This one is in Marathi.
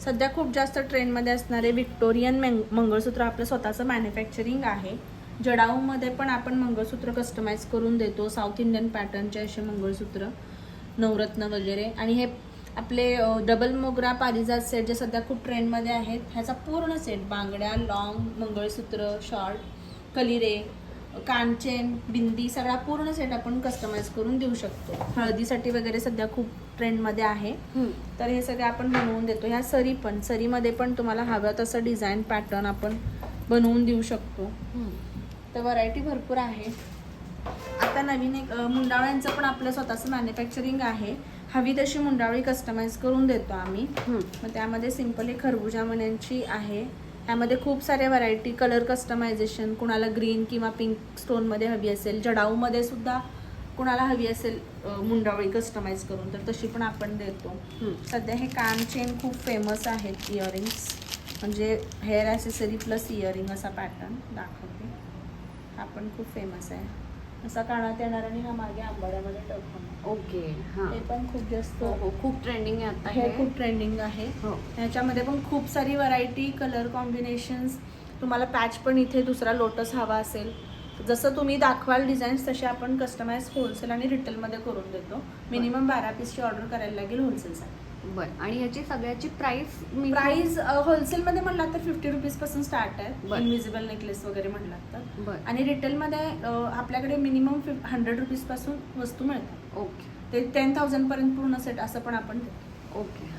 सध्या खूप जास्त ट्रेंडमध्ये असणारे व्हिक्टोरियन मंगळसूत्र आपलं स्वतःचं मॅन्युफॅक्चरिंग आहे. जडाऊमध्ये पण आपण मंगळसूत्र कस्टमाइज करून देतो. साऊथ इंडियन पॅटर्नचे असे मंगळसूत्र, नवरत्न वगैरे. आणि हे आपले डबल मोगरा पारिजात सेट जे सध्या खूप ट्रेंडमध्ये आहेत, ह्याचा पूर्ण सेट बांगड्या, लॉंग, मंगळसूत्र, शॉर्ट, कलिरे, कानचेन, बिंदी सगळा पूर्ण सेट आपण कस्टमाइज करून देऊ शकतो. हळदीसाठी वगैरे सध्या खूप ट्रेंडमध्ये आहे. तर हे सगळे आपण बनवून देतो. ह्या सरीमध्ये पण तुम्हाला हवं तसं डिझाईन पॅटर्न आपण बनवून देऊ शकतो. तर व्हरायटी भरपूर आहे. आता नवीन एक मुंडावळ्यांचं पण आपलं स्वतःचं मॅन्युफॅक्चरिंग आहे. हवी तशी मुंडावळी कस्टमाइज करून देतो आम्ही. मग त्यामध्ये सिंपल एक खरबुजा मण्यांची आहे. ह्यामध्ये खूप सारे व्हरायटी, कलर कस्टमायझेशन, कुणाला ग्रीन किंवा पिंक स्टोनमध्ये हवी असेल, जडाऊमध्ये सुद्धा कुणाला हवी असेल मुंडावळी कस्टमाइज करून, तर तशी पण आपण देतो. सध्या हे कान चेन खूप फेमस आहेत. इयरिंग्स म्हणजे हेअर ॲसेसरी प्लस इयरिंग असा पॅटर्न दाखवते. हा पण खूप फेमस आहे. असा कानात येणार आणि हा मागे आंबाड्यामध्ये टक. ओके. हे पण खूप जास्त खूप ट्रेंडिंग आहे आता. हे खूप ट्रेंडिंग आहे. ह्याच्यामध्ये पण खूप सारी व्हरायटी, कलर कॉम्बिनेशन्स. तुम्हाला पॅच पण इथे दुसरा लोटस हवा असेल, जसं तुम्ही दाखवाल डिझाईन्स तसे आपण कस्टमाइज होलसेल आणि रिटेलमध्ये करून देतो. मिनिमम 12 पीसची ऑर्डर करायला लागेल होलसेलसाठी. बरं. आणि ह्याची सगळ्याची प्राइस होलसेलमध्ये म्हणलात तर 50 रुपीजपासून स्टार्ट आहे. इनविजिबल नेकलेस वगैरे म्हणलात तर. आणि रिटेलमध्ये आपल्याकडे मिनिमम 100 रुपीजपासून वस्तू मिळतात. ओके. ते 10,000 पर्यंत पूर्ण सेट असं पण आपण देतो. ओके.